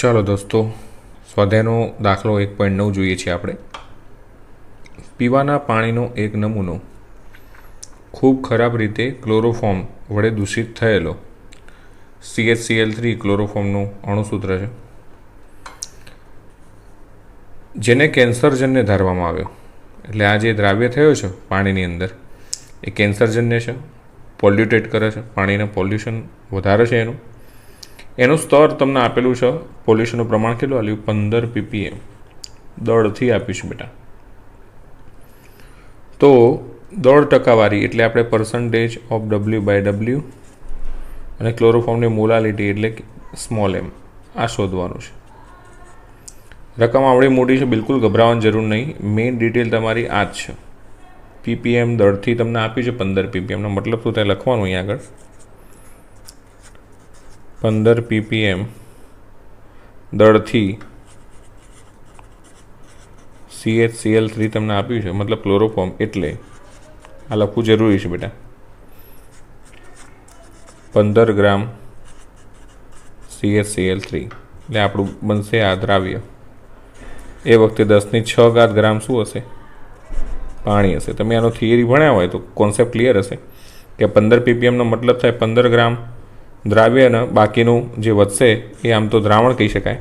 ચાલો દોસ્તો, સ્વાધ્યાયનો દાખલો 1.9 જોઈએ છીએ આપણે. પીવાના પાણીનો એક નમૂનો ખૂબ ખરાબ રીતે ક્લોરોફોર્મ વડે દૂષિત થયેલો CHCl3 ક્લોરોફોર્મનું અણુસૂત્ર છે, જેને કેન્સરજન્ય ધારવામાં આવ્યો. એટલે આ જે દ્રાવ્ય થયો છે પાણીની અંદર એ કેન્સરજન્ય છે, પોલ્યુટેટ કરે છે, પાણીને પોલ્યુશન વધારે છે. એનું સ્તર તમને આપેલું છે. પોલ્યુશનનું પ્રમાણ કેટલું આપ્યું? 15 ppm દળથી આપીશું બેટા. તો દળ ટકાવારી એટલે આપણે પર્સન્ટેજ ઓફ W/W અને ક્લોરોફોર્મની મોલાલિટી એટલે સ્મોલ m આ શોધવાનું છે. રકમ આવડી મોટી છે, બિલકુલ ગભરાવાની જરૂર નહીં. મેઇન ડિટેલ તમારી આ જ છે. ppm દળથી તમને આપ્યું છે 15 ppm નો મતલબ શું થાય લખવાનું અહીંયા આગળ. 15 ppm દળથી CHCl3 તમને આપ્યું છે, મતલબ ક્લોરોફોર્મ, એટલે આ લખવું જરૂરી છે બેટા. 15 ગ્રામ CHCl3 એટલે આપણું બનશે આ દ્રાવ્ય. એ વખતે 10⁶ ગ્રામ શું હશે? પાણી હશે. તમે આનો થિયરી ભણ્યા હોય તો કોન્સેપ્ટ ક્લિયર હશે કે 15 ppm નો મતલબ થાય 15 ગ્રામ દ્રાવ્ય અને બાકીનું જે વધશે એ આમ તો દ્રાવણ કહી શકાય.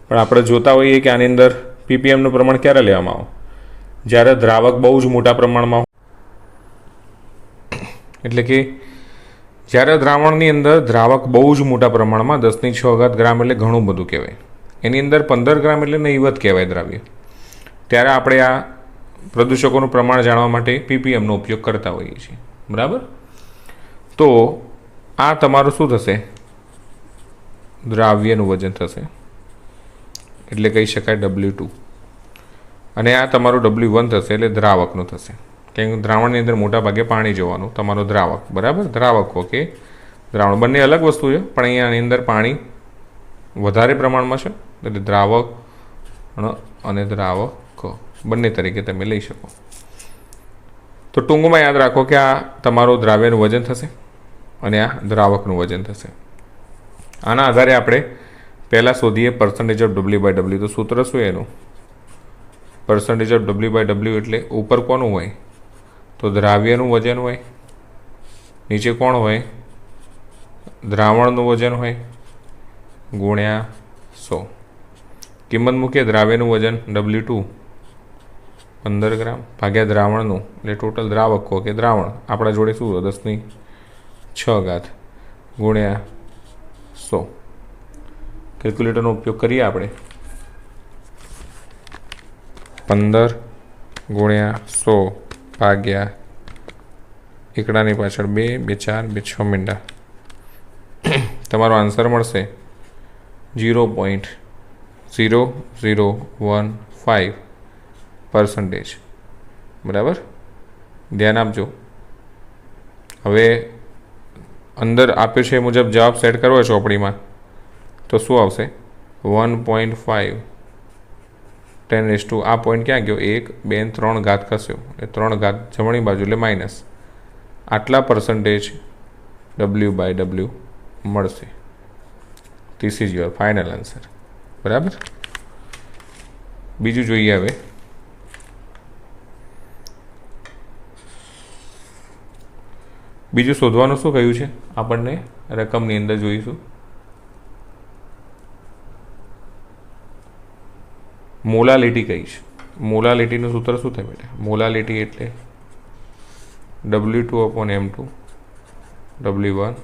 પણ આપણે જોતા હોઈએ કે આની અંદર ppmનું પ્રમાણ ક્યારે લેવામાં આવે? જ્યારે દ્રાવક બહુ જ મોટા પ્રમાણમાં હોય. એટલે કે જ્યારે દ્રાવણની અંદર દ્રાવક બહુ જ મોટા પ્રમાણમાં 10⁶ ગ્રામ એટલે ઘણું બધું કહેવાય. એની અંદર 15 ગ્રામ એટલે નહીવત કહેવાય દ્રાવ્ય. ત્યારે આપણે આ પ્રદૂષકોનું પ્રમાણ જાણવા માટે ppmનો ઉપયોગ કરતા હોઈએ છીએ. બરાબર? તો આ તમારું શું થશે? દ્રાવ્યનું વજન થશે, એટલે કહી શકાય W2. અને આ તમારું W1 થશે, એટલે દ્રાવકનું થશે. કેમ કે દ્રાવણની અંદર મોટા ભાગે પાણી જોવાનું, તમારો દ્રાવક. બરાબર? દ્રાવકો કે દ્રાવણ બંને અલગ વસ્તુ છે, પણ અહીંયા આની અંદર પાણી વધારે પ્રમાણમાં છે, એટલે દ્રાવક અને દ્રાવક બંને તરીકે તમે લઈ શકો. તો ટૂંકમાં યાદ રાખો કે આ તમારું દ્રાવ્યનું વજન થશે અને આ દ્રાવકનું વજન થશે. આના આધારે આપણે પહેલાં શોધીએ પર્સન્ટેજ ઓફ W/W. તો સૂત્ર શું એનું? પર્સન્ટેજ ઓફ W/W એટલે ઉપર કોનું હોય? તો દ્રાવ્યનું વજન હોય. નીચે કોણ હોય? દ્રાવણનું વજન હોય, ગુણ્યા 100. કિંમત મૂકીએ. દ્રાવ્યનું વજન W2 15 ગ્રામ ભાગ્યા દ્રાવણનું, એટલે ટોટલ દ્રાવકો કે દ્રાવણ આપણા જોડે શું? 10⁶ ગુણ્યા 100. કેલ્ક્યુલેટરનો ઉપયોગ કરીએ આપણે. 15 ગુણ્યા 100 ભાગ્યા એકડાની પાછળ 2, 2 4, 2 6 મીંડા. તમારો આન્સર મળશે 0.0015%. બરાબર? ધ્યાન આપજો. હવે અંદર આપ્યું છે એ મુજબ જવાબ સેટ કરવો છે ચોપડીમાં, તો શું આવશે? 1.5 10⁻. આ પોઈન્ટ ક્યાં ગયો? 1 2 3 ઘાત ખસ્યો, એ 3 ઘાત જમણી બાજુ એટલે માઇનસ. આટલા પર્સન્ટેજ W/W મળશે. This is your final answer. બરાબર? બીજું જોઈએ હવે. બીજું શોધવાનું શું કહ્યું છે આપણને? રકમની અંદર જોઈશું. મોલાલિટી કહી છે. મોલાલિટીનું સૂત્ર શું થાય બેટા? મોલાલિટી એટલે W2/M2 W1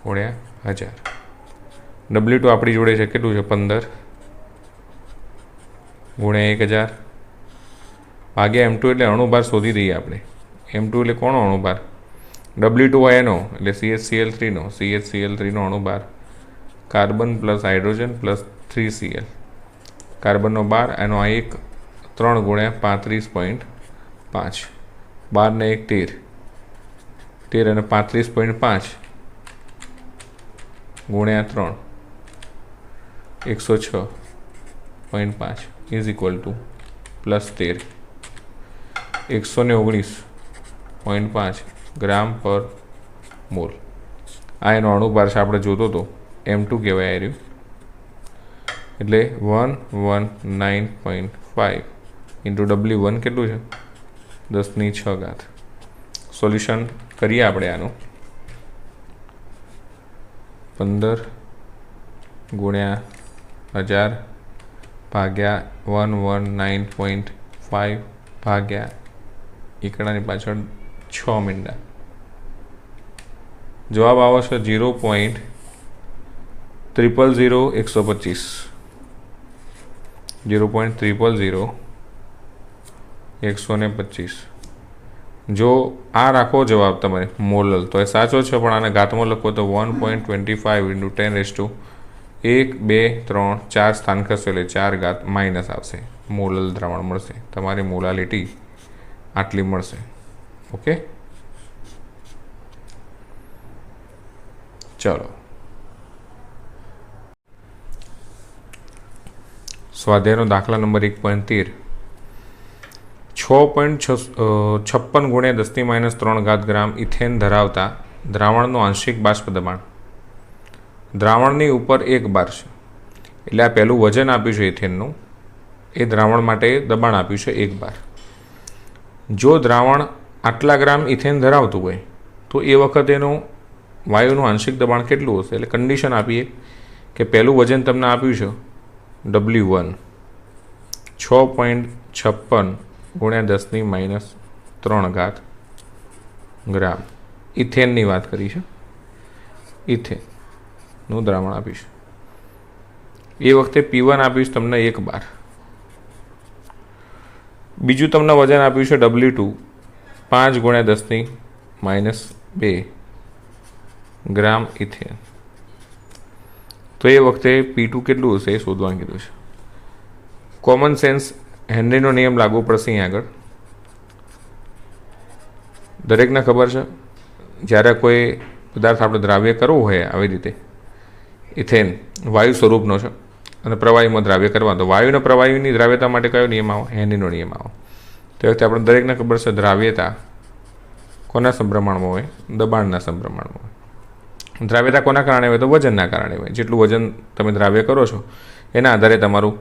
ગુણ્યા 1000. W2 આપણી જોડે છે કેટલું છે? 15 ગુણ્યા 1000 ભાગ્યા M2 એટલે અણુભાર શોધી દઈએ આપણે. M2 એટલે કોનો અણુભાર? W2 હોય એનો, એટલે CHCl3 નો. CHCl3 નો અણુભાર carbon plus hydrogen plus 3Cl. કાર્બનનો 12, એનો આ 1 3 ગુણ્યા 35.5. 12 ને 1 13, 13 અને 35.5 ગુણ્યા 3 106.5 ઇઝ ઇક્વલ ટુ પ્લસ 13 119.5 ગ્રામ પર મોલ. આ એનો અણુભાર છે, આપણે જોતો હતો M2 કહેવાય. આવ્યું એટલે 119.5 ઇન્ટુ W1 કેટલું છે 10⁶. સોલ્યુશન કરીએ આપણે આનું 15 ગુણ્યા 1000 ભાગ્યા 119.5 ભાગ્યા એકડાની પાછળ 6 મીંડા. જવાબ આવશે 0.0000125. 0.0000125. જો આ રાખો જવાબ તમે મોલલ તો એ સાચો છે, પણ આને ઘાતમાં લખો તો 1.25 ઇન્ટુ 10⁻1 2 3 4 સ્થાન ખસે એટલે 4 ઘાત માઇનસ આવશે. મોલલ દ્રાવણ મળશે. તમારી મોલાલિટી આટલી મળશે. ઓકે, ચલો સ્વાધ્યાયનો દાખલા નંબર 1.13. 6.56 ગુણ્યા 10⁻³ ગ્રામ ઇથેન ધરાવતા દ્રાવણનું આંશિક બાષ્પ દબાણ. દ્રાવણની ઉપર 1 બાર છે, એટલે આ પહેલું વજન આપ્યું છે ઇથેનનું, એ દ્રાવણ માટે દબાણ આપ્યું છે 1 બાર. જો દ્રાવણ આટલા ગ્રામ ઇથેન ધરાવતું હોય તો એ વખતે એનું વાયુનું આંશિક દબાણ કેટલું હશે? એટલે કન્ડિશન આપીએ કે પહેલું વજન તમને આપ્યું છે W1 6.56 ગુણ્યા 10⁻³ ગ્રામ ઇથેનની વાત કરી છે. ઇથેનનું દ્રાવણ આપ્યું છે. એ વખતે P1 આપ્યું છે તમને 1 બાર. બીજું તમને વજન આપ્યું છે W2 5 ગુણ્યા 10⁻² ગ્રામ ઇથેન. તો એ વખતે P2 કેટલું હશે એ શોધવાનું કીધું છે. કોમન સેન્સ હેનરીનો નિયમ લાગુ પડશે અહીં આગળ. દરેકને ખબર છે જ્યારે કોઈ પદાર્થ આપણે દ્રાવ્ય કરવું હોય આવી રીતે, ઇથેન વાયુ સ્વરૂપનો છે અને પ્રવાહીમાં દ્રાવ્ય કરવા, તો વાયુના પ્રવાહીની દ્રાવ્યતા માટે કયો નિયમ આવે? હેનરીનો નિયમ આવે. તો એ વખતે આપણે દરેકને ખબર છે દ્રાવ્યતા કોના સમપ્રમાણમાં હોય? દબાણના સમપ્રમાણમાં હોય. દ્રાવ્યતા કોના કારણે હોય? તો વજનના કારણે હોય. જેટલું વજન તમે દ્રાવ્ય કરો છો એના આધારે તમારું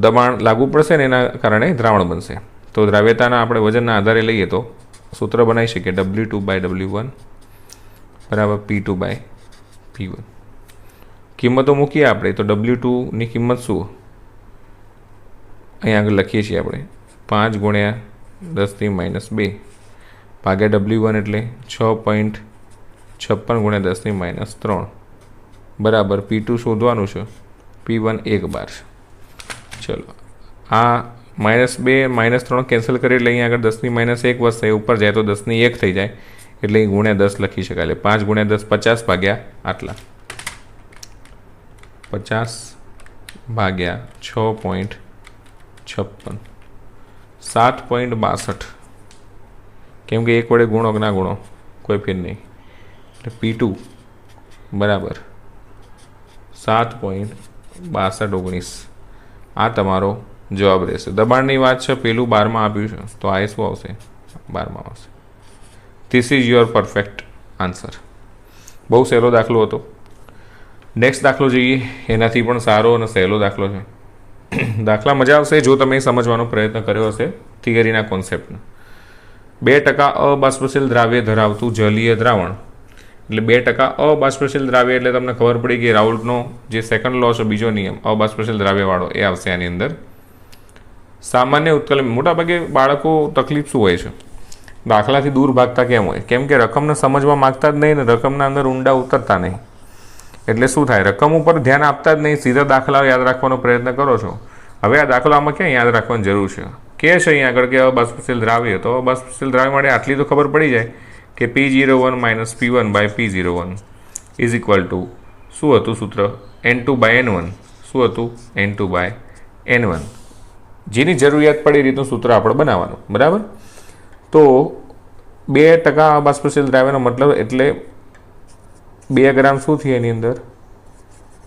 દબાણ લાગુ પડશે ને એના કારણે દ્રાવણ બનશે. તો દ્રાવ્યતાના આપણે વજનના આધારે લઈએ તો સૂત્ર બનાવી શકીએ W2/W1 બરાબર P2/P1. કિંમતો મૂકીએ આપણે તો W2ની કિંમત શું અહીં આગળ લખીએ છીએ આપણે 5 ગુણ્યા 10⁻² ભાગ્યા W1 એટલે 6.56 ગુણ્યા 10⁻³ બરાબર P2 શોધવાનું છે. P1 1 બાર છે. ચલો આ -2 -3 કેન્સલ કરી એટલે અહીં આગળ 10⁻1 વધશે, ઉપર જાય તો 10⁻1 થઈ જાય એટલે અહીં ગુણ્યા 10 લખી શકાય. એટલે 5 ગુણ્યા 10 50 ભાગ્યા આટલા 50 ભાગ્યા 6.56 7.62. કેમ કે 1 વડે ગુણો કે ના ગુણો કોઈ ફેર નહીં. એટલે P2 બરાબર 7.6219. આ તમારો જવાબ રહેશે. દબાણની વાત છે, પેલું 12માં આપ્યું છે તો આ શું આવશે? 12માં આવશે. This is your perfect answer. બહુ સહેલો દાખલો હતો. નેક્સ્ટ દાખલો જોઈએ, એનાથી પણ સારો અને સહેલો દાખલો છે. દાખલા મજા આવશે જો તમે સમજવાનો પ્રયત્ન કર્યો હશે થિયરીના કોન્સેપ્ટને. 2% અબાષ્પશીલ દ્રાવ્ય ધરાવતું જલીય દ્રાવણ, એટલે 2% અબાષ્પશીલ દ્રાવ્ય એટલે તમને ખબર પડી કે રાઉલ્ટનો જે સેકન્ડ લો છે બીજો નિયમ અબાષ્પશીલ દ્રાવ્યવાળો એ આવશે આની અંદર. સામાન્ય ઉત્કલન. મોટાભાગે બાળકો તકલીફ શું હોય છે? દાખલાથી દૂર ભાગતા કેમ હોય? કેમ કે રકમને સમજવા માગતા જ નહીં ને રકમના અંદર ઊંડા ઉતરતા નહીં. એટલે શું થાય? રકમ ઉપર ધ્યાન આપતા જ નહીં, સીધા દાખલા યાદ રાખવાનો પ્રયત્ન કરો છો. હવે આ દાખલો આમાં ક્યાં યાદ રાખવાની જરૂર છે? કે છે અહીં આગળ કે અબાષ્પશીલ દ્રાવ્ય, તો અબાષ્પશીલ દ્રાવ્ય માટે આટલી તો ખબર પડી જાય કે P01 - P1/P01 is equal two શું હતું સૂત્ર? N2/N1. શું હતું? N2/N1. જેની જરૂરિયાત પડે એ રીતનું સૂત્ર આપણે બનાવવાનું. બરાબર? તો 2% અબાષ્પશીલ દ્રાવ્યનો મતલબ એટલે 2 ગ્રામ શું થયું એની અંદર?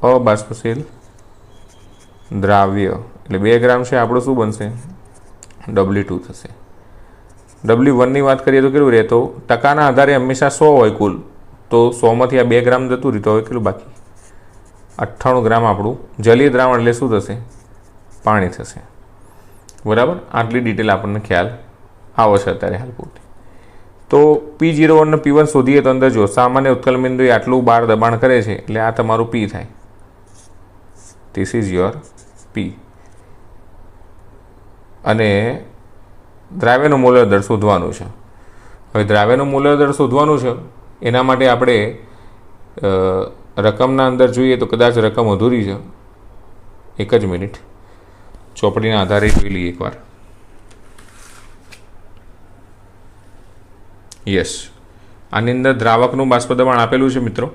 અબાષ્પશીલ દ્રાવ્ય. એટલે 2 ગ્રામ છે આપણું શું બનશે? W2 થશે. W1ની વાત કરીએ તો કેટલું રહે? તો ટકાના આધારે હંમેશા 100 હોય કુલ, તો 100માંથી આ 2 ગ્રામ જતું રહ્યું તો હવે કેટલું બાકી? 98 ગ્રામ આપણું જલીય દ્રાવણ એટલે શું થશે? પાણી થશે, બરાબર. આટલી ડિટેલ આપણને ખ્યાલ આવો છે અત્યારે હાલ પૂરતી. તો P01 અને P1 શોધીએ તો અંદર જો સામાન્ય ઉત્કલન બિંદુએ આટલું બાર દબાણ કરે છે એટલે આ તમારું P થાય. This is your P. અને દ્રાવ્યનું મૂલ્ય દર શોધવાનું છે. હવે દ્રાવ્યનું મૂલ્ય દર શોધવાનું છે એના માટે આપણે રકમના અંદર જોઈએ તો કદાચ રકમ અધૂરી છે. એક જ મિનિટ, ચોપડીના આધારે જોઈ લઈએ એકવાર. યસ, આની અંદર દ્રાવકનું બાષ્પ દબાણ આપેલું છે મિત્રો.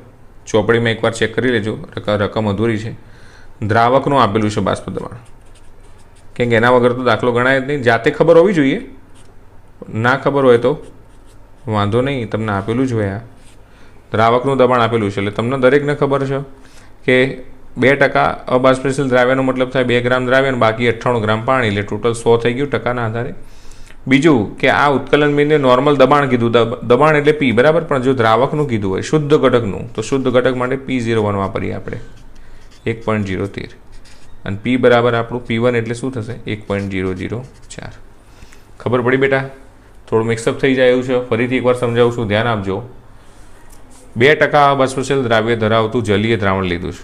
ચોપડીમાં એકવાર ચેક કરી લેજો, રકમ અધૂરી છે. દ્રાવકનું આપેલું છે બાષ્પ દબાણ, કેમ કે એના વગર તો દાખલો ગણાય જ નહીં. જાતે ખબર હોવી જોઈએ, ના ખબર હોય તો વાંધો નહીં, તમને આપેલું જ હોય. આ દ્રાવકનું દબાણ આપેલું છે એટલે તમને દરેકને ખબર છે કે 2% અબાષ્પશીલ દ્રાવ્યનો મતલબ થાય 2 ગ્રામ દ્રાવ્ય અને બાકી 98 ગ્રામ પાણી, એટલે ટોટલ 100 થઈ ગયું ટકાના આધારે. બીજું કે આ ઉત્કલન બિંદુએ નોર્મલ દબાણ કીધું, દબાણ એટલે P, બરાબર. પણ જો દ્રાવકનું કીધું હોય શુદ્ધ ઘટકનું, તો શુદ્ધ ઘટક માટે P01 વાપરીએ આપણે, 1.013. અને P બરાબર આપણું P1 એટલે શું થશે? 1.004. ખબર પડી બેટા? થોડું મિક્સઅપ થઈ જાય એવું છે. ફરીથી એકવાર સમજાવું છું, ધ્યાન આપજો. 2% અબાષ્પશીલ દ્રાવ્ય ધરાવતું જલીય દ્રાવણ લીધું છે,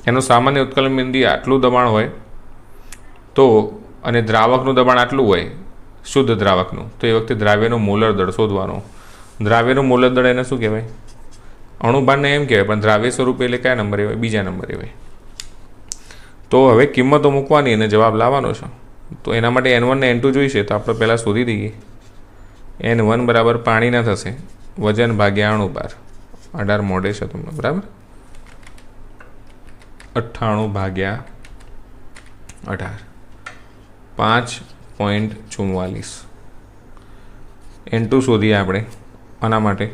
એનું સામાન્ય ઉત્કલન બિંદુએ આટલું દબાણ હોય તો, અને દ્રાવકનું દબાણ આટલું હોય શુદ્ધ દ્રાવકનું, તો એ વખતે દ્રાવ્યનું મોલર દળ શોધવાનો. દ્રાવ્યનું મોલર દળ એને શું કહેવાય? અણુભારને એમ કહેવાય, પણ દ્રાવ્ય સ્વરૂપે એટલે કયા નંબરે હોય? બીજા નંબરે હોય. તો હવે કિંમતો મૂકવાની અને જવાબ લાવવાનો છે. તો એના માટે N1 ને N2 જોઈશે, તો આપણે પહેલાં શોધી દઈએ. N1 બરાબર પાણીના થશે વજન ભાગ્યા અણુભાર. 18 મોડે છે તમને, બરાબર. 98 ભાગ્યા 18, 5.44. N2 શોધીએ આપણે. આના માટે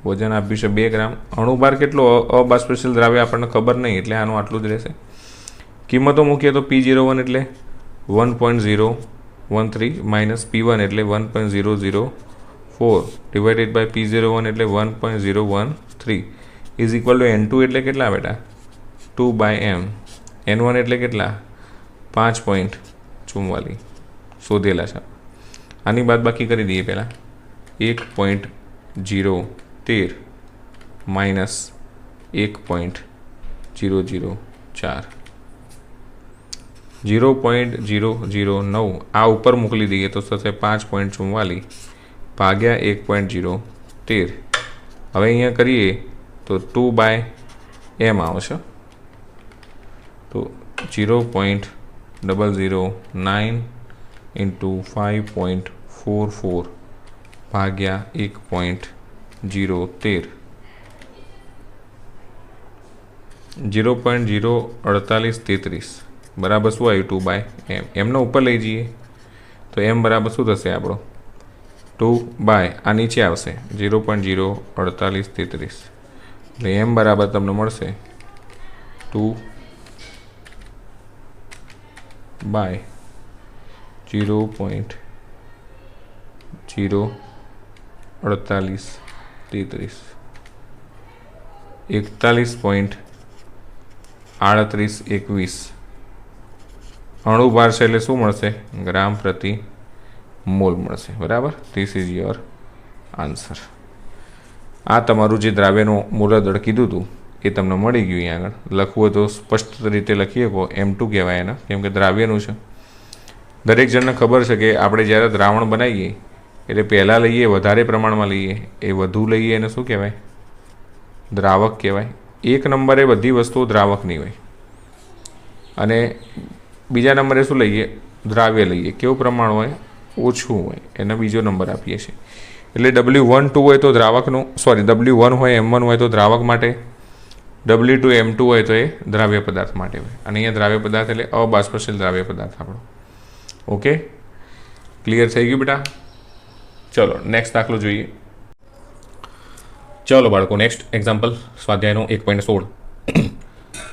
વજન આપ્યું છે 2 ગ્રામ. અણુભાર કેટલો? અબાષ્પશીલ દ્રાવ્ય આપણને ખબર નહીં એટલે આનું આટલું જ રહેશે. કિંમતો મૂકીએ તો P01 એટલે 1.013 માઇનસ P1 એટલે 1.004 ડિવાઇડેડ બાય P01 એટલે 1.013 ઇઝ ઇક્વલ ટુ N2 એટલે કેટલા બેટા? 2/m. N1 એટલે કેટલા? 5.44 શોધેલા છે. આની બાદ બાકી કરી દઈએ પહેલાં. 1.013 માઇનસ 1.004, 0.009 આ ઉપર મોકલી દઈએ તો થશે 5.44 ભાગ્યા 1.013. હવે અહીંયા કરીએ તો 2/m આવશે. તો 0.009 ઇન્ટુ 5.44 ભાગ્યા 1.013, 0.04833 બરાબર શું આવ્યું? 2/m. એમનો ઉપર લઈ જઈએ તો m બરાબર શું થશે આપણો? 2/ આ નીચે આવશે 0.04833, એટલે m બરાબર તમને મળશે 2/0.04833, 41.3821 અણુભાર છે એટલે શું મળશે? ગ્રામ પ્રતિ મોલ મળશે, બરાબર. This is your answer. આ તમારું જે દ્રાવ્યનું મૂલ્ય દળ કીધું હતું એ તમને મળી ગયું. અહીંયા આગળ લખવું હોય તો સ્પષ્ટ રીતે લખીએ કહો M2 કહેવાય એના, કેમ કે દ્રાવ્યનું છે. દરેક જણને ખબર છે કે આપણે જ્યારે દ્રાવણ બનાવીએ એટલે પહેલાં લઈએ વધારે પ્રમાણમાં લઈએ, એ વધુ લઈએ એને શું કહેવાય? દ્રાવક કહેવાય. 1 નંબરે બધી વસ્તુઓ દ્રાવકની હોય અને બીજા નંબરે શું લઈએ? દ્રાવ્ય લઈએ. કેવું પ્રમાણ હોય? ઓછું હોય, એને બીજો નંબર આપીએ છીએ. એટલે W12 હોય તો દ્રાવકનું, W1 હોય M1 હોય તો દ્રાવક માટે, W2 M2 હોય તો એ દ્રાવ્ય પદાર્થ માટે હોય. અને અહીંયા દ્રાવ્ય પદાર્થ એટલે અબાષ્પશીલ દ્રાવ્ય પદાર્થ આપણો. ઓકે, ક્લિયર થઈ ગયું બેટા? ચલો નેક્સ્ટ દાખલો જોઈએ. ચલો બાળકો, નેક્સ્ટ એક્ઝામ્પલ સ્વાધ્યાયનો 1.16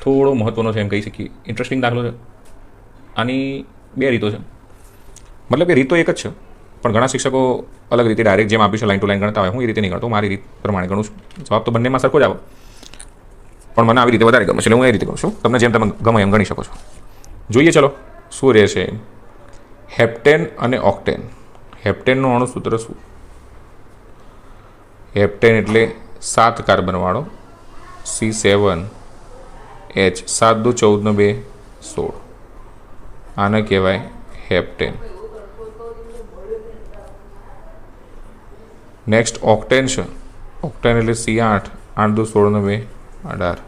થોડો મહત્વનો છે એમ કહી શકીએ. ઇન્ટરેસ્ટિંગ દાખલો છે. આની 2 રીતો છે, મતલબ કે રીત તો એક જ છે, પણ ઘણા શિક્ષકો અલગ રીતે ડાયરેક્ટ જેમ આપ્યું છે લાઈન ટુ લાઈન ગણતા હોય. હું એ રીતે નહીં ગણતો, મારી રીત પ્રમાણે ગણું છું. જવાબ તો બંનેમાં સરખો જ આવે. પણ મને આવી રીતે વધારે ગમે છે એટલે હું એ રીતે કહું છું. તમને જેમ તમે ગમે એમ ગણી શકો છો. જોઈએ ચલો શું રહેશે. હેપ્ટેન અને ઓક્ટેન. હેપ્ટેનનું અણુસૂત્ર શું? હેપ્ટેન એટલે 7 કાર્બનવાળો C7H 7 દુ 14 ને 2 16. આને કહેવાય હેપ્ટેન. નેક્સ્ટ ઓક્ટેન છે. ઓક્ટેન એટલે C8 8 દુ 16 ને 2 18.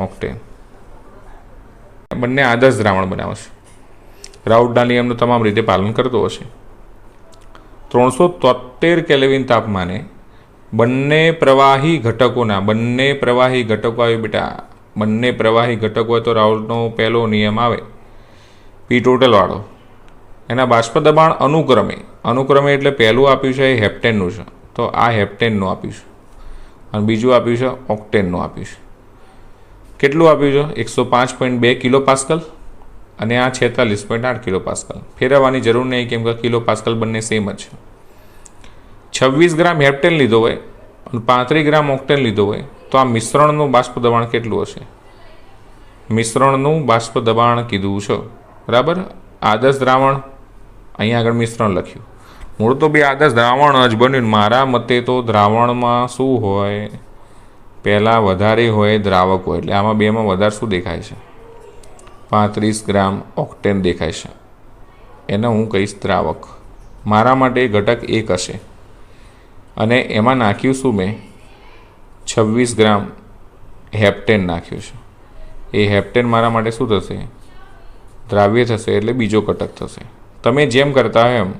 ઓક્ટેન. બંને આદર્શ દ્રાવણ બનાવશે. રાઉટના નિયમનું તમામ રીતે પાલન કરતો હશે. 373 કેલ્વિન તાપમાને બંને પ્રવાહી ઘટકોના બંને પ્રવાહી ઘટકો આવે બેટા. બંને પ્રવાહી ઘટકો હોય તો રાઉટનો પહેલો નિયમ આવે પી ટોટલવાળો. એના બાષ્પ દબાણ અનુક્રમે એટલે પહેલું આપ્યું છે એ હેપ્ટેનનું છે તો આ હેપ્ટેનનું આપ્યું છે અને બીજું આપ્યું છે ઓક્ટેનનું આપ્યું છે. કેટલું આપ્યું છે? 105.2 કિલો પાસ્કલ અને આ 46.8 કિલો પાસ્કલ. ફેરવવાની જરૂર નહીં કેમ કે કિલો પાસ્કલ બંને સેમ જ છે. 26 ગ્રામ હેપ્ટેન લીધો હોય અને 35 ગ્રામ ઓક્ટેન લીધો હોય તો આ મિશ્રણનું બાષ્પ દબાણ કેટલું હશે? મિશ્રણનું બાષ્પ દબાણ કીધું છે બરાબર. આદર્શ દ્રાવણ અહીંયા આગળ મિશ્રણ લખ્યું. મૂળ તો બે આદર્શ દ્રાવણ જ બન્યું. મારા મતે તો દ્રાવણમાં શું હોય? પહેલાં વધારે હોય દ્રાવક હોય એટલે આમાં બેમાં વધારે શું દેખાય છે? 35 ગ્રામ ઓક્ટેન દેખાય છે. એને હું કહીશ દ્રાવક. મારા માટે ઘટક 1 હશે અને એમાં નાખ્યું શું મેં? 26 ગ્રામ હેપ્ટેન નાખ્યું છે. એ હેપ્ટેન મારા માટે શું થશે? દ્રાવ્ય થશે એટલે બીજો ઘટક થશે. તમે જેમ કરતા હોય એમ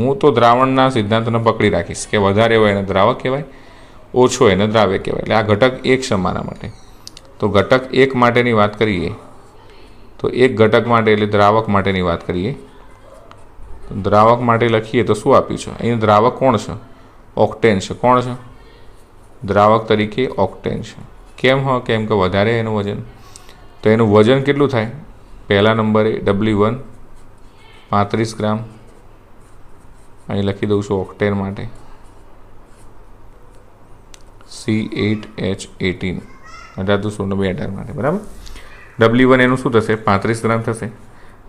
હું તો દ્રાવણના સિદ્ધાંતને પકડી રાખીશ કે વધારે હોય એને દ્રાવક કહેવાય, ઓછો એને દ્રાવ્ય કહેવાય. એટલે આ ઘટક 1 છે મારા માટે. તો ઘટક 1 માટેની વાત કરીએ તો એક ઘટક માટે એટલે દ્રાવક માટેની વાત કરીએ. દ્રાવક માટે લખીએ તો શું આપ્યું છે? અહીં દ્રાવક કોણ છે? ઓક્ટેન છે. કોણ છે? દ્રાવક તરીકે ઓક્ટેન છે. કેમ? કેમ કે વધારે એનું વજન. તો એનું વજન કેટલું થાય? પહેલા નંબરે W1 35 ગ્રામ. અહીં લખી દઉં છું ઓક્ટેન માટે C8H18 18 માટે બરાબર. W1 એનું શું થશે? 35 ગ્રામ થશે.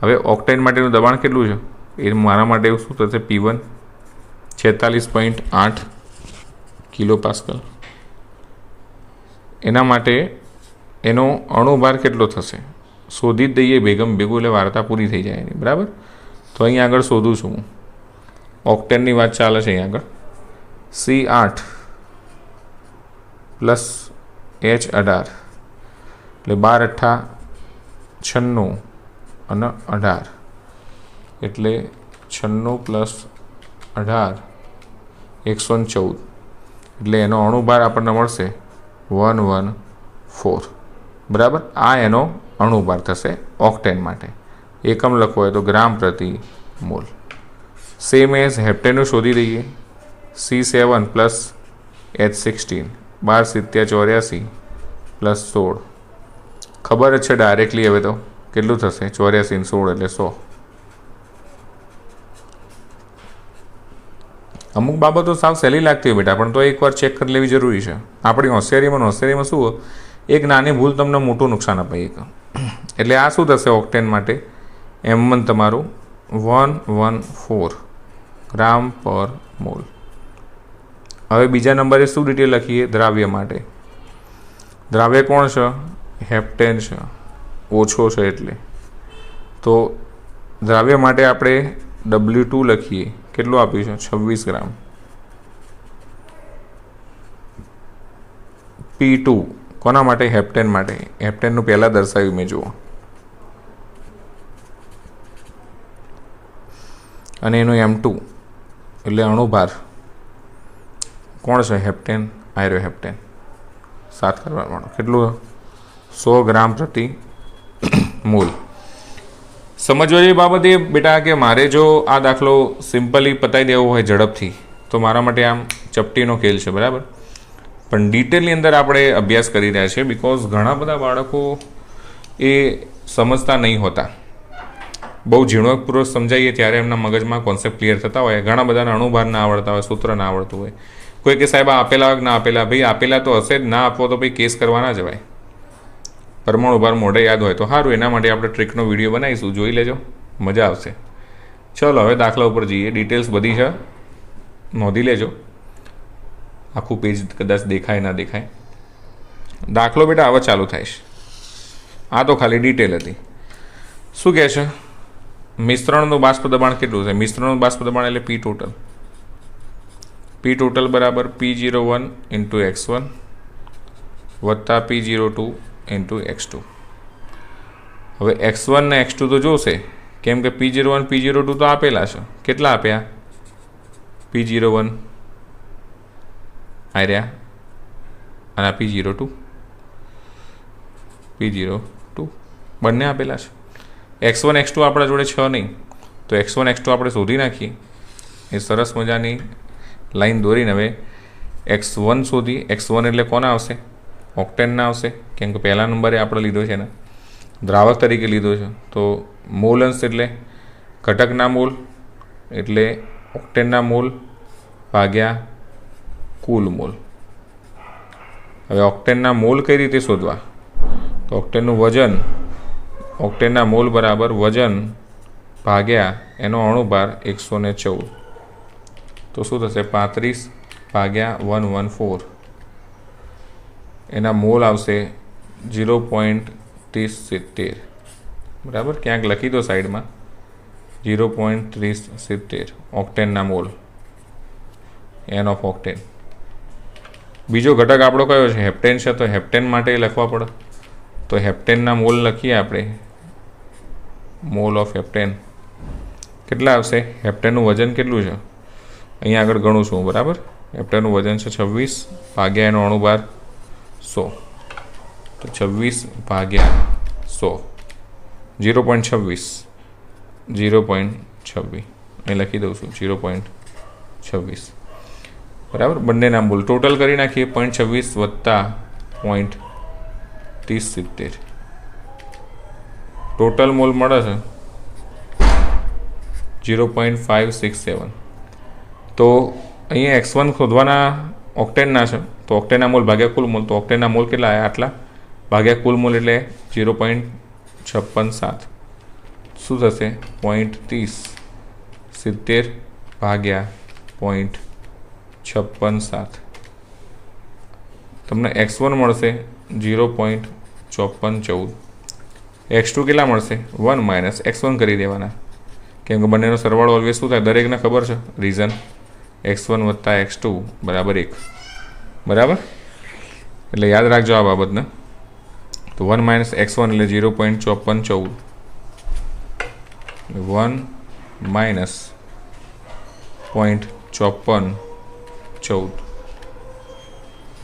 હવે ઓક્ટેન માટેનું દબાણ કેટલું છે? એ મારા માટે એવું શું થશે? P1 46.8 kilo pascal. એના માટે એનો અણુભાર કેટલો થશે? શોધી જ દઈએ ભેગું એટલે વાર્તા પૂરી થઈ જાય એની બરાબર. તો અહીં આગળ શોધું છું હું. ઓક્ટેનની વાત ચાલે છે અહીં આગળ. C8 પ્લસ H18 એટલે 12 8 96 અને 18 એટલે 96 પ્લસ 18 114 એટલે એનો અણુભાર આપણને મળશે 114 બરાબર. આ એનો અણુભાર થશે ઓક્ટેન માટે. એકમ લખવો હોય તો ગ્રામ પ્રતિ મોલ. સેમ એઝ હેપ્ટેનનું શોધી દઈએ. C7 પ્લસ H16 12 7 84 પ્લસ 16 ખબર જ છે ડાયરેક્ટલી. હવે તો કેટલું થશે? 84 ને 16 એટલે 100. અમુક બાબતો સાવ સહેલી લાગતી હોય બેટા પણ તો એકવાર ચેક કરી લેવી જરૂરી છે. આપણી હોશિયારીમાં શું એક નાની ભૂલ તમને મોટું નુકસાન આપે એક. એટલે આ શું થશે ઓક્ટેન માટે? M1 તમારું 114 ગ્રામ પર મોલ. હવે બીજા નંબરે શું ડિટેલ લખીએ? દ્રાવ્ય માટે. દ્રાવ્ય કોણ છે? હેપ્ટેન છે. ઓછો છે એટલે. તો દ્રાવ્ય માટે આપણે W2 લખીએ. કેટલું આપ્યું છે? 26 ગ્રામ. P2 કોના માટે? હેપ્ટેન માટે. હેપ્ટેનનું પહેલાં દર્શાવ્યું મેં જુઓ. અને એનું M2 એટલે અણુભાર કોણ છે? હેપ્ટેન. આયરો હેપ્ટેન 7 કરવાનો. કેટલું? 100 ગ્રામ પ્રતિ મોલ. સમજવા જેવી બાબત એ બેટા કે મારે જો આ દાખલો સિમ્પલી પતાવી દેવો હોય ઝડપથી તો મારા માટે આમ ચપટીનો ખેલ છે બરાબર. પણ ડિટેલની અંદર આપણે અભ્યાસ કરી રહ્યા છીએ બિકોઝ ઘણા બધા બાળકો એ સમજતા નહીં હોતા. બહુ ઝીણવટપૂર્વક સમજાવીએ ત્યારે એમના મગજમાં કોન્સેપ્ટ ક્લિયર થતા હોય. ઘણા બધાના અણુભાર ના આવડતા હોય, સૂત્ર ના આવડતું હોય, કોઈ કે સાહેબ આ આપેલા હોય કે ના આપેલા, ભાઈ આપેલા તો હશે જ, ના આપવો તો ભાઈ કેસ કરવા ના જવાય. પરમાણુ ભાર મોઢે યાદ હોય તો સારું, એના માટે આપણે ટ્રીકનો વિડીયો બનાવીશું, જોઈ લેજો, મજા આવશે. ચલો હવે દાખલા ઉપર જઈએ. ડિટેલ્સ બધી છે, નોંધી લેજો. આખું પેજ કદાચ દેખાય ના દેખાય. દાખલો બેટા હવે ચાલુ થાય છે. આ તો ખાલી ડિટેલ હતી. શું કહે છે? મિશ્રણનું બાષ્પ દબાણ કેટલું છે? મિશ્રણનું બાષ્પ દબાણ એટલે પી ટોટલ. પી ટોટલ બરાબર P01 ઇન્ટુ X1 વત્તા P02 ઇન્ટુ X2. હવે X1 ને X2 તો જોશે, કેમ કે P01 P02 તો આપેલા છે. કેટલા આપ્યા? P01 આર્યા અને P02 બંને આપેલા છે. X1 X2 આપણા જોડે 6 નહીં, તો X1 X2 આપણે શોધી નાખીએ. એ સરસ મજાની લાઈન દોરીને હવે X1 શોધી. X1 એટલે કોના આવશે? ઓક્ટેનના આવશે, કેમ કે પહેલા નંબરે આપણે લીધો છે ને, દ્રાવક તરીકે લીધો છે. તો મોલ અંશ એટલે ઘટકના મોલ, એટલે ઓક્ટેનના મોલ ભાગ્યા કુલ મોલ. હવે ઓક્ટેનના મોલ કઈ રીતે શોધવા? તો ઓક્ટેનનું વજન, ઓક્ટેનના મોલ બરાબર વજન ભાગ્યા એનો અણુભાર 114. તો શું થશે? 35 ભાગ્યા 114. એના મોલ આવશે 0.3070. બરાબર, ક્યાંક લખી દો સાઈડમાં 0.3070 ઓક્ટેનના મોલ, એન ઓફ ઓક્ટેન. બીજો ઘટક આપણો કયો છે? હેપ્ટેન છે. તો હેપ્ટેન માટે લખવા પડે, તો હેપ્ટેનના મોલ લખીએ આપણે. મોલ ઓફ હેપ્ટેન કેટલા આવશે? હેપ્ટેનનું વજન કેટલું છે? અહીંયા આગળ ગણું છું, બરાબર. હેપ્ટેનનું વજન છે 26 ભાગ્યા એનો અણુભાર 100. તો 26 ભાગ્યા 100 0.26 અહીં લખી દઉં છું 0.26. બરાબર. બંનેના મોલ ટોટલ કરી નાખીએ. 0.26 વત્તા 0.3070 ટોટલ મોલ મળે છે 0.567. તો અહીંયા X1 શોધવાના ઓક્ટેનના છે, તો ઓક્ટેનના મોલ ભાગ્યા કુલ મોલ. તો ઓક્ટેનના મોલ કેટલા આવ્યા? આટલા ભાગ્યા કુલ મોલ એટલે 0.56. શું થશે? 0.3070 ભાગ્યા 0.56. તમને X1 મળશે 0.5414. X2 કેટલા મળશે? 1 માઇનસ X1 કરી દેવાના, કેમ કે બંનેનો સરવાળો ઓલવેઝ શું થાય? દરેકને ખબર છે રીઝન. X1 વત્તા X2 બરાબર 1. બરાબર, એટલે યાદ રાખજો આ બાબતને. તો 1 માઇનસ X1 એટલે 0.5414. 1 માઇનસ 0.5414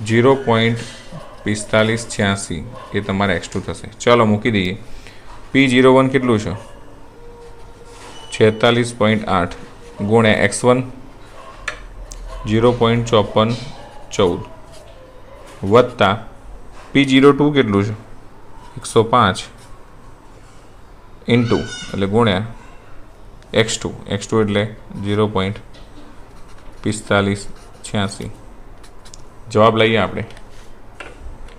0.4586 એ તમારે X2 થશે. ચાલો મૂકી દઈએ. P01 કેટલું છે? 46.8 ગુણ્યા X1 0.5414 વત્તા P02 કેટલું છે? 105 ઇન્ટુ એટલે ગુણ્યા X2 એટલે 0.4586. જવાબ લઈએ આપણે.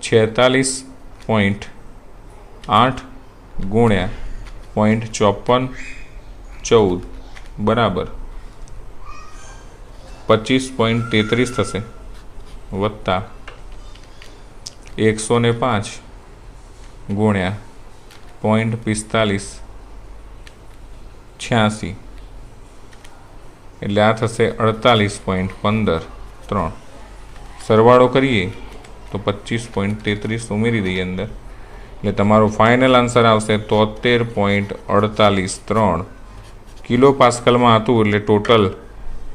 46.8 ગુણ્યા 0.5414 બરાબર 25.33 થશે વત્તા 105 ગુણ્યા 0.4586 એટલે આ થશે 48.153. સરવાળો કરીએ તો 25.33 ઉમેરી દઈએ અંદર, એટલે તમારો ફાઇનલ આન્સર આવશે 73.483 કિલો પાસ્કલમાં હતું. એટલે ટોટલ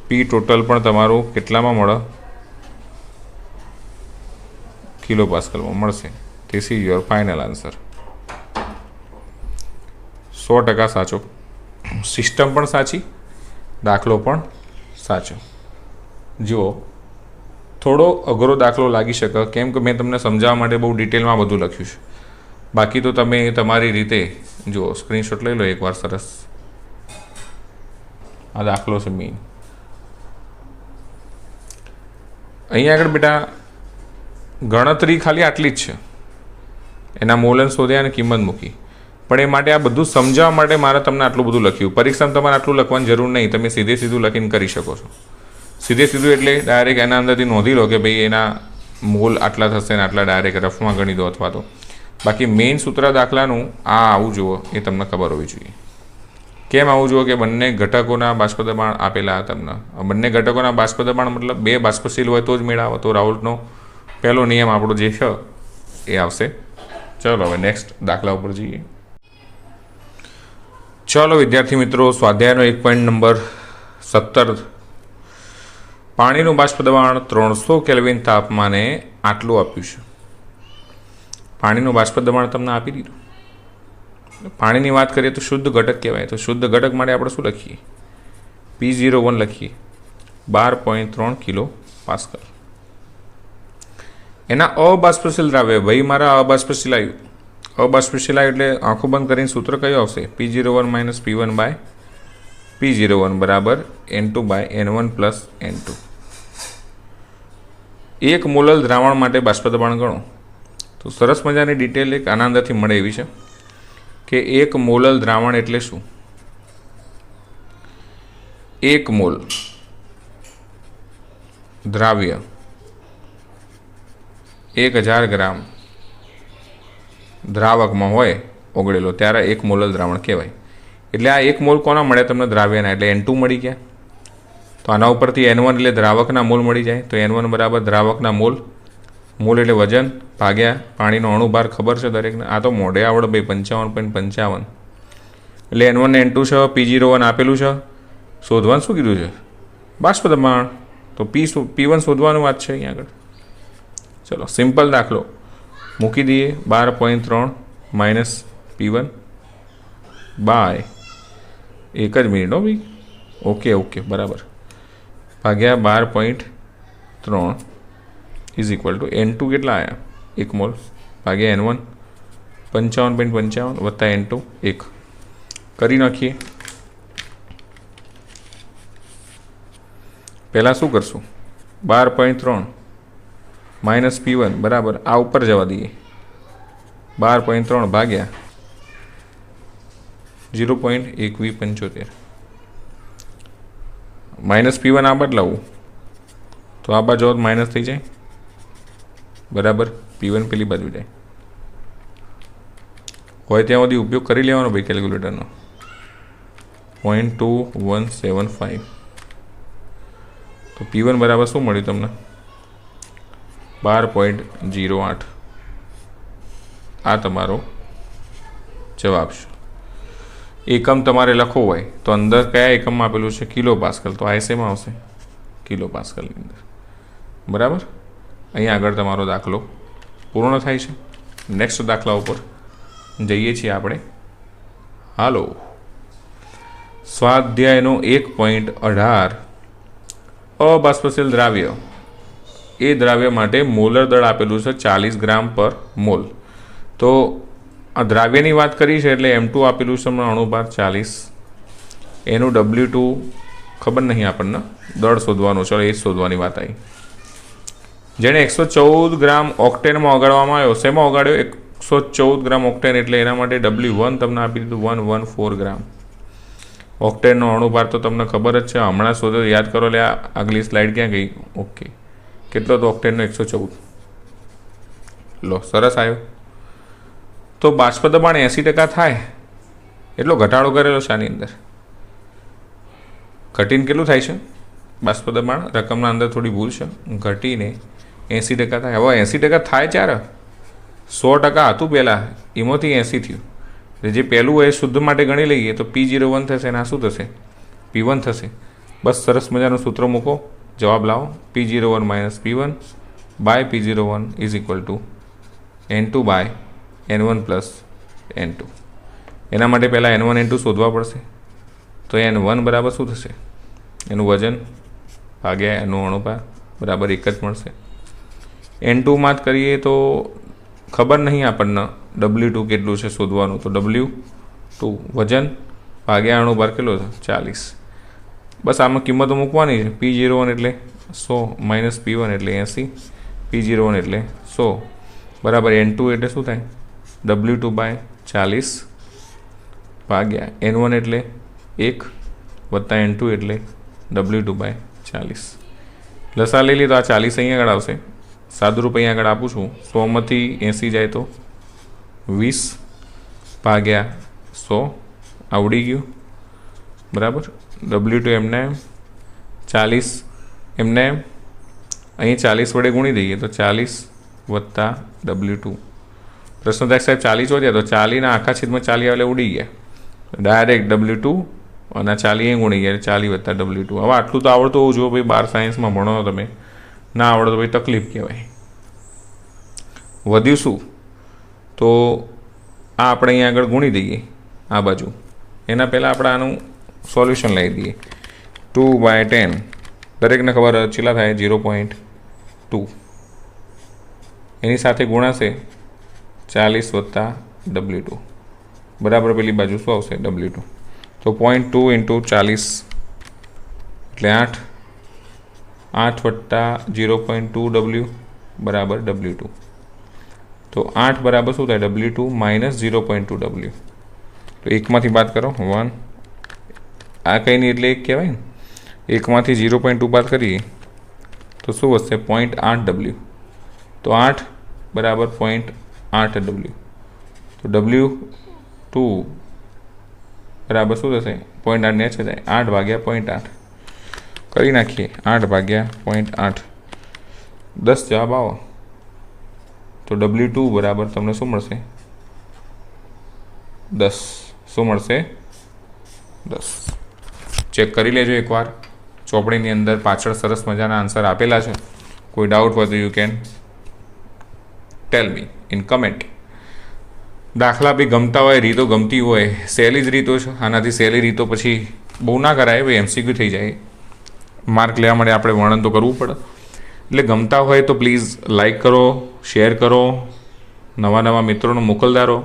પી ટોટલ પણ તમારું કેટલામાં મળે? કિલો પાસ્કલમાં મળશે. This is your final answer. 100% સાચો. સિસ્ટમ પણ સાચી, દાખલો પણ સાચો. જુઓ, થોડો અઘરો દાખલો લાગી શકે, કેમ કે મેં તમને સમજાવવા માટે બહુ ડિટેલમાં બધું લખ્યું છે. બાકી તો તમે તમારી રીતે જુઓ, સ્ક્રીનશોટ લઈ લો એકવાર. સરસ, આ દાખલો છે મેઇન. અહીંયા આગળ બેટા ગણતરી ખાલી આટલી જ છે, એના મોલન શોધ્યા અને કિંમત મૂકી. પણ એ માટે આ બધું સમજાવવા માટે મારે તમને આટલું બધું લખ્યું. પરીક્ષામાં તમારે આટલું લખવાની જરૂર નહીં, તમે સીધે સીધું લખીને કરી શકો છો. સીધે સીધું એટલે ડાયરેક્ટ એના અંદરથી નોંધી લો કે ભાઈ એના મોલ આટલા થશે ને આટલા ડાયરેક્ટ રફમાં ગણી દો. અથવા તો બાકી મેઇન સૂત્ર દાખલાનું આ આવું જુઓ એ તમને ખબર હોવી જોઈએ. કેમ આવું જુઓ કે બંને ઘટકોના બાષ્પ દબાણ આપેલા તમને. બંને ઘટકોના બાષ્પ દબાણ મતલબ બે બાષ્પશીલ હોય તો જ મેળાવો. તો રાઉલ્ટનો પહેલો નિયમ આપણો જે છે એ આવશે. ચલો હવે નેક્સ્ટ દાખલા ઉપર જઈએ. ચલો વિદ્યાર્થી મિત્રો, સ્વાધ્યાયનો 1 પોઈન્ટ નંબર 17. પાણીનું બાષ્પ દબાણ 300 કેલ્વિન તાપમાને આટલું આપ્યું છે. પાણીનું બાષ્પ દબાણ તમને આપી દીધું. પાણીની વાત કરીએ તો શુદ્ધ ઘટક કહેવાય. તો શુદ્ધ ઘટક માટે આપણે શું લખીએ? P01 લખીએ, 12.3 કિલો પાસ્કલ. એના અબાષ્પશીલ દ્રાવ્ય, ભાઈ મારા અબાષ્પશીલ આવ્યું. અબાષ્પશીલ આવ્યું એટલે આંખો બંધ કરીને સૂત્ર કયું આવશે? P01 - P1 બાય P01 બરાબર N2 by N1 plus N2. એક મોલલ દ્રાવણ માટે બાષ્પ દબાણ ગણો. તો સરસ મજાની ડિટેલ એક આના અંદરથી મળે એવી છે કે એક મોલલ દ્રાવણ એટલે શું? એક મોલ દ્રાવ્ય 1000 ગ્રામ દ્રાવકમાં હોય ઓગળેલો ત્યારે એક મોલલ દ્રાવણ કહેવાય. એટલે આ એક મોલ કોના મળે તમને? દ્રાવ્યના. એટલે N2 મળી ગયા. તો આના ઉપરથી N1 એટલે દ્રાવકના મોલ મળી જાય. તો N1 બરાબર દ્રાવકના મોલ. મોલ એટલે વજન ભાગ્યા પાણીનો અણુભાર ખબર છે દરેકને. આ તો મોઢે આવડે ભાઈ, 55.55. એટલે N1 ને N2 છે, P01 આપેલું છે. શોધવાનું શું કીધું છે? બાષ્પ દબાણ. તો P1 શોધવાનું વાત છે અહીંયા આગળ. ચલો સિમ્પલ દાખલો મૂકી દઈએ. 12.3 માઇનસ P1 બાય, એક જ મિનિટ હો ભાઈ, ઓકે બરાબર, ભાગ્યા 12.3 ઇઝ ઇક્વલ ટુ N2 કેટલા આવ્યા? 1 મોલ ભાગ્યા N1 55.55 વત્તા N2 1 કરી નાખીએ. પહેલાં શું કરશું? 12.3 માઇનસ P1 બરાબર આ ઉપર જવા દઈએ, 12.3 ભાગ્યા 0.175 માઇનસ P1 આ બદલાવું તો આ બાજુ માઇનસ થઈ જાય બરાબર. P1 પેલી બાજુ જાય. હોય ત્યાં સુધી ઉપયોગ કરી લેવાનો ભાઈ કેલ્ક્યુલેટરનો. 0.2175. તો P1 બરાબર શું મળ્યું તમને? 12.08. આ તમારો જવાબ છે. એકમ તમારે લખવો હોય તો અંદર કયા એકમમાં આપેલું છે? Kilo pascal. તો આ શેમાં આવશે? કિલો પાસ્કલની અંદર. બરાબર. અહીંયા આગળ તમારો દાખલો પૂર્ણ થાય છે. નેક્સ્ટ દાખલા ઉપર જઈએ છીએ આપણે. હાલો, સ્વાધ્યાયનો 1.18. અબાષ્પશીલ દ્રાવ્ય. એ દ્રાવ્ય માટે મોલર દળ આપેલું છે 40 ગ્રામ પર મોલ. તો આ દ્રાવ્યની વાત કરી છે એટલે M2 આપેલું છે અણુભાર 40. એનું W2 ખબર નહીં આપણને, દળ શોધવાનું છે, એ જ શોધવાની વાત આવી. જેને 114 ગ્રામ ઓક્ટેનમાં ઓગાળવામાં આવ્યો. શેમાં ઓગાળ્યો? 114 ગ્રામ ઓક્ટેન. એટલે એના માટે W1 તમને આપી દીધું 114 ગ્રામ. ઓક્ટેનનો અણુભાર તો તમને ખબર જ છે, હમણાં શોધો, યાદ કરો. એટલે આગલી સ્લાઇડ ક્યાં ગઈ? ઓકે, કેટલો તો ઓક્ટેનનો? 114. લો, સરસ આવ્યો. તો બાષ્પ દબાણ 80% થાય એટલો ઘટાડો કરેલો છે આની અંદર. ઘટીને કેટલું થાય છે બાષ્પ દબાણ? રકમના અંદર થોડી ભૂલ છે, ઘટીને 80% થાય. હવે 80% થાય ત્યારે 100% હતું પહેલાં, એમાંથી 80 થયું. જે પહેલું હોય શુદ્ધ માટે ગણી લઈએ તો P01 થશે અને આ શું થશે? P1 થશે. બસ સરસ મજાનું સૂત્ર મૂકો, જવાબ લાવો. P01 minus P1 by P01 is equal to N2 by N1 plus N2. એના માટે પહેલાં N1 N2 શોધવા પડશે. તો N1 બરાબર શું થશે? એનું વજન ભાગ્યા એનું અણુભાર બરાબર 1 જ મળશે. N2 માં જ કરીએ તો ખબર નહીં આપણને W2 કેટલું છે શોધવાનું. તો W2 વજન ભાગ્યા અણુભાર કેટલો છે? 40. બસ આમાં કિંમતો મૂકવાની છે. P01 એટલે 100 માઇનસ P1 એટલે 80, P01 એટલે 100 બરાબર N2 એટલે શું થાય W2/40 ભાગ્યા N1 એટલે 1 વત્તા N2 એટલે W2/40. લસા લઈ લીધો. આ 40 અહીંયા આગળ આવશે. સાદુરૂપ અહીંયા આગળ આપું છું. 100માંથી 80 જાય તો 20 ભાગ્યા 100 આવડી ગયું બરાબર. W2 એમને 40 એમને અહીં 40 વડે ગુણી દઈએ તો 40 વત્તા W2. પ્રશ્નોત્તર સાહેબ 40 વધ્યા તો 40ના આખા છેદમાં 40 આવે એટલે ઉડી ગયા. ડાયરેક્ટ W2 અને 40 અહીં ગુણી ગયા 40 વત્તા W2. હવે આટલું તો આવડતું હોવું જોઈએ ભાઈ. 12 સાયન્સમાં ભણો તમે, ના આવડે તો ભાઈ તકલીફ કહેવાય. વધ્યું શું તો આ આપણે અહીંયા આગળ ગુણી દઈએ આ બાજુ. એના પહેલાં આપણે આનું સોલ્યુશન લઈ દઈએ. 2/10 દરેકને ખબર ચેલા થાય 0.2. એની સાથે ગુણાશે 40 વત્તા W2 બરાબર પેલી બાજુ શું આવશે W2. તો 0.2 × 40 એટલે 8. 8 વત્તા 0.2 W બરાબર W2. તો 8 બરાબર શું થાય W2 માઇનસ 0.2 W. તો એકમાંથી બાદ કરો 1. આ કંઈ નહીં એટલે એક કહેવાય ને. એકમાંથી 0.2 બાદ કરીએ તો શું વધશે 0.8 W. તો 8 બરાબર 0.8 W. તો W2 બરાબર શું થશે 0.8 ને છે 8 ભાગ્યા 0.8 કરી નાખીએ. 8 ભાગ્યા 0.8 10 જવાબ આવો તો W2 બરાબર તમને શું મળશે 10. શું મળશે 10. ચેક કરી લેજો એકવાર. ચોપડીની અંદર પાછળ સરસ મજાના આન્સર આપેલા છે. કોઈ ડાઉટ હોય તો you can tail me in comment. દાખલા બી ગમતા હોય, રીતો ગમતી હોય, સહેલી જ રીતો છે. આનાથી સહેલી રીતો પછી બહુ ના કરાય ભાઈ, MCQ થઈ જાય. માર્ક લેવા માટે આપણે વર્ણન તો કરવું પડે. એટલે ગમતા હોય તો પ્લીઝ લાઈક કરો, શેર કરો, નવા નવા મિત્રોને મોકલતા રહો,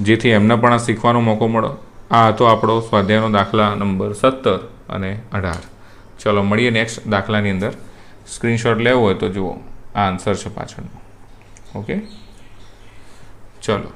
જેથી એમને પણ આ શીખવાનો મોકો મળે. આ હતો આપણો સ્વાધ્યાયનો દાખલા નંબર 17 અને 18. ચલો મળીએ નેક્સ્ટ દાખલાની અંદર. સ્ક્રીનશોટ લેવો હોય તો જુઓ, આ આન્સર છે પાછળનો. ઓકે ચલો.